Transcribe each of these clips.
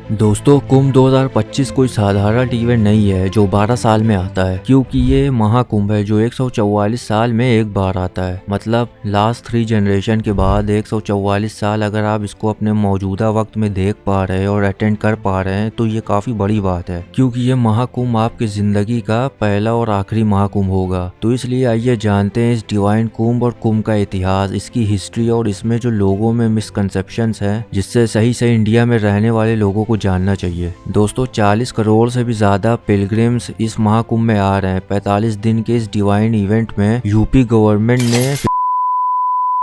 दोस्तों कुंभ 2025 कोई साधारण इवेंट नहीं है जो 12 साल में आता है, क्योंकि ये महाकुंभ है जो 144 साल में एक बार आता है। मतलब लास्ट 3 जनरेशन के बाद 144 साल अगर आप इसको अपने मौजूदा वक्त में देख पा रहे हैं और अटेंड कर पा रहे हैं तो ये काफी बड़ी बात है, क्योंकि ये महाकुंभ आपकी जिंदगी का पहला और आखिरी महाकुंभ होगा। तो इसलिए आइए जानते हैं इस डिवाइन कुंभ और कुंभ का इतिहास, इसकी हिस्ट्री और इसमें जो लोगों में मिसकंसेप्शंस हैं जिससे सही से इंडिया में रहने वाले लोगों को जानना चाहिए। दोस्तों 40 करोड़ से भी ज्यादा पिलग्रिम्स इस महाकुंभ में आ रहे हैं। 45 दिन के इस डिवाइन इवेंट में यूपी गवर्नमेंट ने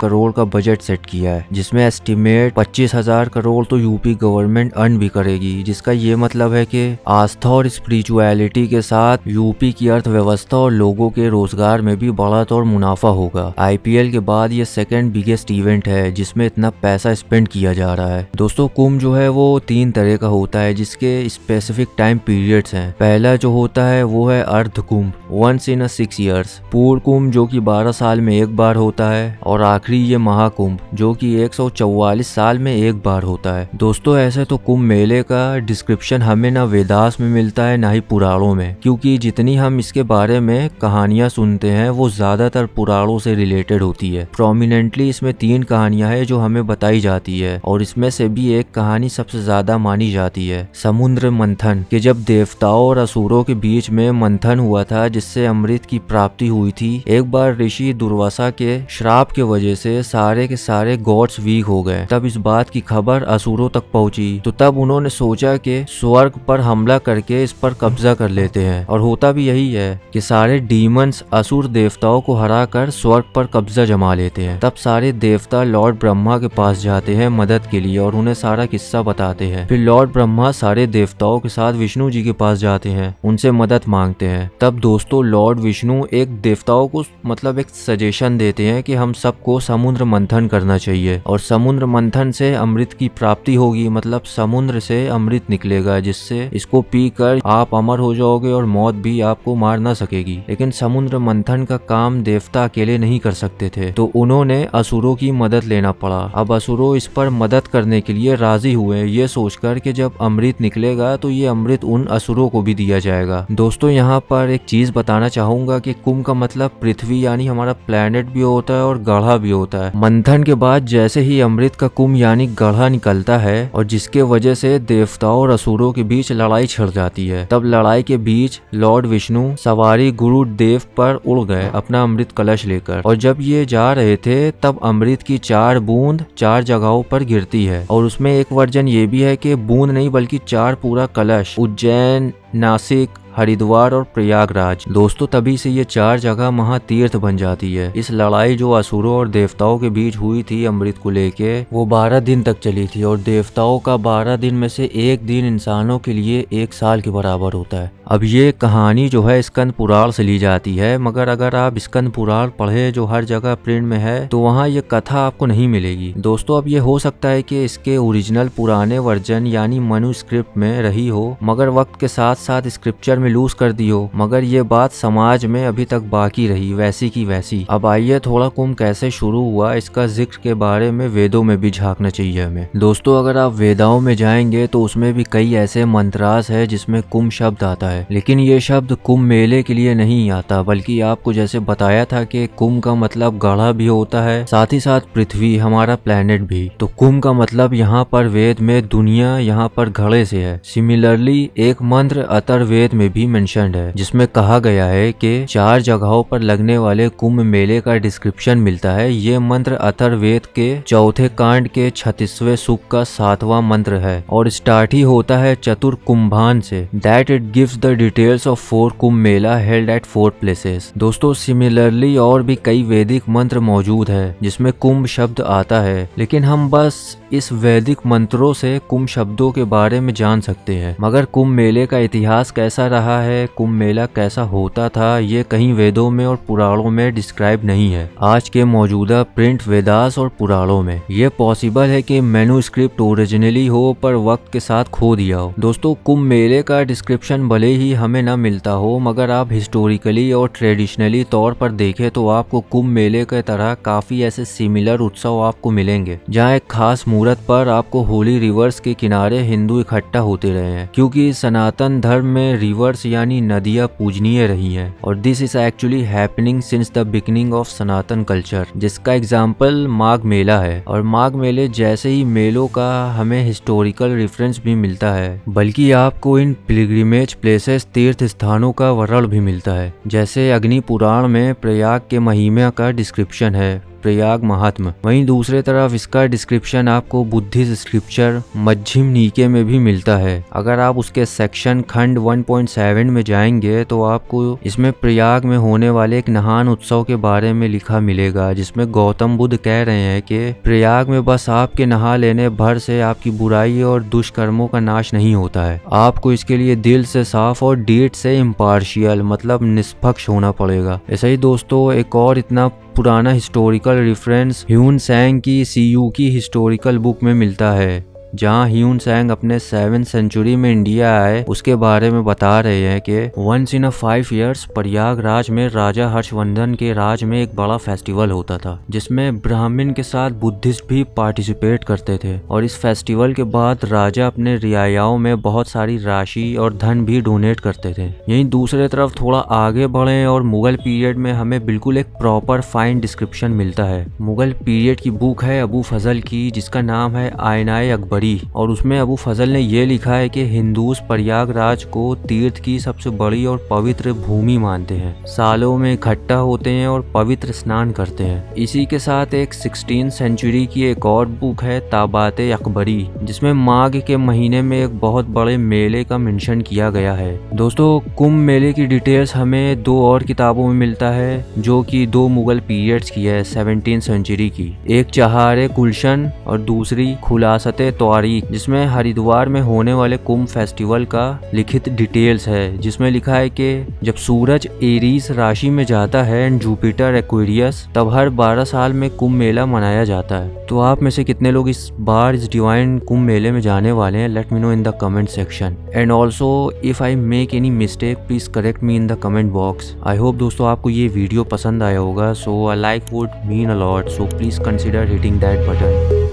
करोड़ का बजट सेट किया है, जिसमें एस्टिमेट 25,000 करोड़ तो यूपी गवर्नमेंट अर्न भी करेगी, जिसका ये मतलब है कि आस्था और स्पिरिचुअलिटी के साथ यूपी की अर्थव्यवस्था और लोगों के रोजगार में भी बढ़त और मुनाफा होगा। आईपीएल के बाद ये सेकंड बिगेस्ट इवेंट है जिसमें इतना पैसा स्पेंड किया जा रहा है। दोस्तों कुंभ जो है वो 3 तरह का होता है जिसके स्पेसिफिक टाइम पीरियड्स हैं। पहला जो होता है वो है अर्ध कुंभ, वंस इन 6 ईयर्स। पूर्ण कुंभ जो कि 12 साल में एक बार होता है, और आखिरी ये महाकुंभ जो कि 144 साल में एक बार होता है। दोस्तों ऐसे तो कुंभ मेले का डिस्क्रिप्शन हमें ना वेदास में मिलता है ना ही पुराणों में, क्योंकि जितनी हम इसके बारे में कहानियां सुनते हैं वो ज्यादातर पुराणों से रिलेटेड होती है। प्रोमिनेंटली इसमें 3 कहानियां हैं जो हमें बताई जाती है, और इसमें से भी एक कहानी सबसे ज्यादा मानी जाती है, समुद्र मंथन के। जब देवताओं और असुरों के बीच में मंथन हुआ था जिससे अमृत की प्राप्ति हुई थी। एक बार ऋषि दुर्वासा के श्राप के वजह से सारे के सारे गॉड्स वीक हो गए। तब इस बात की खबर असुरों तक पहुंची, तो तब उन्होंने सोचा कि स्वर्ग पर हमला करके इस पर कब्जा कर लेते हैं। और होता भी यही है कि सारे डीमंस असुर देवताओं को हराकर स्वर्ग पर कब्जा जमा लेते हैं। तब सारे देवता लॉर्ड ब्रह्मा के पास जाते हैं मदद के लिए और उन्हें सारा किस्सा बताते हैं। फिर लॉर्ड ब्रह्मा सारे देवताओं के साथ विष्णु जी के पास जाते हैं, उनसे मदद मांगते हैं। तब दोस्तों लॉर्ड विष्णु एक देवताओं को मतलब एक सजेशन देते हैं कि हम सबको समुद्र मंथन करना चाहिए, और समुद्र मंथन से अमृत की प्राप्ति होगी। मतलब समुद्र से अमृत निकलेगा जिससे इसको पीकर आप अमर हो जाओगे और मौत भी आपको मार ना सकेगी। लेकिन समुद्र मंथन का काम देवता अकेले नहीं कर सकते थे, तो उन्होंने असुरों की मदद लेना पड़ा। अब असुरों इस पर मदद करने के लिए राजी हुए, ये सोचकर कि जब अमृत निकलेगा तो ये अमृत उन असुरों को भी दिया जाएगा। दोस्तों यहाँ पर एक चीज बताना चाहूंगा कि कुंभ का मतलब पृथ्वी यानी हमारा प्लेनेट भी होता है और गढ़ा भी होता है। मंथन के बाद जैसे ही अमृत का कुंभ यानी गढ़ा निकलता है, और जिसके वजह से देवताओं और असुरों के बीच लड़ाई छिड़ जाती है। तब लड़ाई के बीच लॉर्ड विष्णु सवारी गुरुदेव पर उड़ गए अपना अमृत कलश लेकर, और जब ये जा रहे थे तब अमृत की 4 बूंद 4 जगहों पर गिरती है। और उसमें एक वर्जन ये भी है कि बूंद नहीं बल्कि 4 पूरा कलश, उज्जैन, नासिक, हरिद्वार और प्रयागराज। दोस्तों तभी से ये 4 जगह महातीर्थ बन जाती है। इस लड़ाई जो असुरों और देवताओं के बीच हुई थी अमृत को लेके, वो 12 दिन तक चली थी, और देवताओं का 12 दिन में से एक दिन इंसानों के लिए 1 साल के बराबर होता है। अब ये कहानी जो है स्कंद पुराण से ली जाती है, मगर अगर आप स्कंद पुराण पढ़े जो हर जगह प्रिंट में है तो वहाँ ये कथा आपको नहीं मिलेगी। दोस्तों अब ये हो सकता है कि इसके ओरिजिनल पुराने वर्जन यानी मनुस्क्रिप्ट में रही हो, मगर वक्त के साथ साथ स्क्रिप्चर में लूज कर दी हो, मगर ये बात समाज में अभी तक बाकी रही वैसी की वैसी। अब आइए थोड़ा कुंभ कैसे शुरू हुआ इसका जिक्र के बारे में वेदों में भी झांकना चाहिए हमें। दोस्तों अगर आप वेदाओं में जाएंगे तो उसमें भी कई ऐसे मंत्रास है जिसमें कुंभ शब्द आता है, लेकिन ये शब्द कुंभ मेले के लिए नहीं आता, बल्कि आपको जैसे बताया था कि कुंभ का मतलब गढ़ा भी होता है, साथ ही साथ पृथ्वी हमारा प्लेनेट भी। तो कुंभ का मतलब यहाँ पर वेद में दुनिया यहाँ पर घड़े से है। सिमिलरली एक मंत्र अथर्ववेद में भी मेंशन्ड है जिसमें कहा गया है कि 4 जगहों पर लगने वाले कुंभ मेले का डिस्क्रिप्शन मिलता है। ये मंत्र अथर्ववेद के 4थे कांड के 36वें सुक्त का 7वां मंत्र है, और स्टार्ट ही होता है चतुर कुंभान से, that it gives the details of 4 Kumbh Mela held at 4 places. दोस्तों सिमिलरली और भी कई वैदिक मंत्र मौजूद है जिसमें कुंभ शब्द आता है, लेकिन हम बस इस वैदिक मंत्रों से कुंभ शब्दों के बारे में जान सकते हैं। मगर कुंभ मेले का इतिहास कैसा रहा रहा है कुंभ मेला कैसा होता था ये कहीं वेदों में और पुराणों में डिस्क्राइब नहीं है। आज के मौजूदा प्रिंट वेदास और पुराणों में ये पॉसिबल है कि मैन्युस्क्रिप्ट ओरिजिनली हो पर वक्त के साथ खो दिया हो। दोस्तों कुंभ मेले का डिस्क्रिप्शन भले ही हमें न मिलता हो मगर आप हिस्टोरिकली और ट्रेडिशनली तौर पर देखें तो आपको कुंभ मेले के तरह काफी ऐसे सिमिलर उत्सव आपको मिलेंगे जहाँ एक खास मुहूर्त पर आपको होली रिवर्स के किनारे हिंदू इकट्ठा होते रहे हैं, क्योंकि सनातन धर्म में रिवर्स यानी नदियां पूजनीय रही हैं और this is actually happening since the beginning of Sanatan culture, जिसका एग्जाम्पल माघ मेला है। और माघ मेले जैसे ही मेलों का हमें हिस्टोरिकल रेफरेंस भी मिलता है, बल्कि आपको इन पिलग्रिमेज प्लेसेस तीर्थ स्थानों का वर्णन भी मिलता है। जैसे अग्नि पुराण में प्रयाग के महिमा का डिस्क्रिप्शन है, प्रयाग महात्मा। वहीं दूसरे तरफ इसका डिस्क्रिप्शन आपको बुद्धिस्ट स्क्रिप्चर मध्यम निकाय में भी मिलता है। अगर आप उसके सेक्शन खंड 1.7 में जाएंगे तो आपको इसमें प्रयाग में होने वाले एक नहान उत्सव के बारे में लिखा मिलेगा, जिसमें गौतम बुद्ध कह रहे हैं कि प्रयाग में बस आपके नहा लेने भर से आपकी बुराई और दुष्कर्मों का नाश नहीं होता है, आपको इसके लिए दिल से साफ और डीड से इम्पार्शियल मतलब निष्पक्ष होना पड़ेगा। ऐसा ही दोस्तों एक और इतना पुराना हिस्टोरिकल रेफरेंस ह्यून सैंग की सीयू की हिस्टोरिकल बुक में मिलता है, जहां ह्यून सैंग अपने 7th सेंचुरी में इंडिया आए उसके बारे में बता रहे हैं कि once in a 5 years Prayagraj में राजा हर्षवर्धन के राज में एक बड़ा फेस्टिवल होता था जिसमें ब्राह्मण के साथ बुद्धिस्ट भी पार्टिसिपेट करते थे। और इस फेस्टिवल के बाद राजा अपने रियायाओं में बहुत सारी राशि और धन भी डोनेट करते थे। यहीं दूसरे तरफ थोड़ा आगे बढ़े और मुगल पीरियड में हमें बिल्कुल एक प्रॉपर फाइन डिस्क्रिप्शन मिलता है। मुगल पीरियड की बुक है अबू फजल की, जिसका नाम है आयनाए अकबरी, और उसमें अबू फजल ने ये लिखा है कि हिंदूस प्रयागराज को तीर्थ की सबसे बड़ी और पवित्र भूमि मानते हैं, सालों में इकट्ठा होते हैं और पवित्र स्नान करते हैं। इसी के साथ एक 16th सेंचुरी की एक और बुक है ताबाते अकबरी, जिसमें माघ के महीने में एक बहुत बड़े मेले का मेंशन किया गया है। दोस्तों कुंभ मेले की डिटेल्स हमें 2 और किताबों में मिलता है जो कि 2 मुगल पीरियड्स की है 17th सेंचुरी की, एक चहारे गुलशन और दूसरी खुलासते तारीख, जिसमें हरिद्वार में होने वाले कुंभ फेस्टिवल का लिखित डिटेल्स है, जिसमें लिखा है कि जब सूरज एरीज राशि में जाता है एंड जुपिटर एक्वेरियस, तब हर 12 साल में कुंभ मेला मनाया जाता है। तो आप में से कितने लोग इस बार इस डिवाइन कुंभ मेले में जाने वाले हैं? Let me know in the comment section and also if I make any mistake please correct me in the comment box. I hope दोस्तों आपको ये वीडियो पसंद आया होगा, so a like would mean a lot, so please consider hitting that button.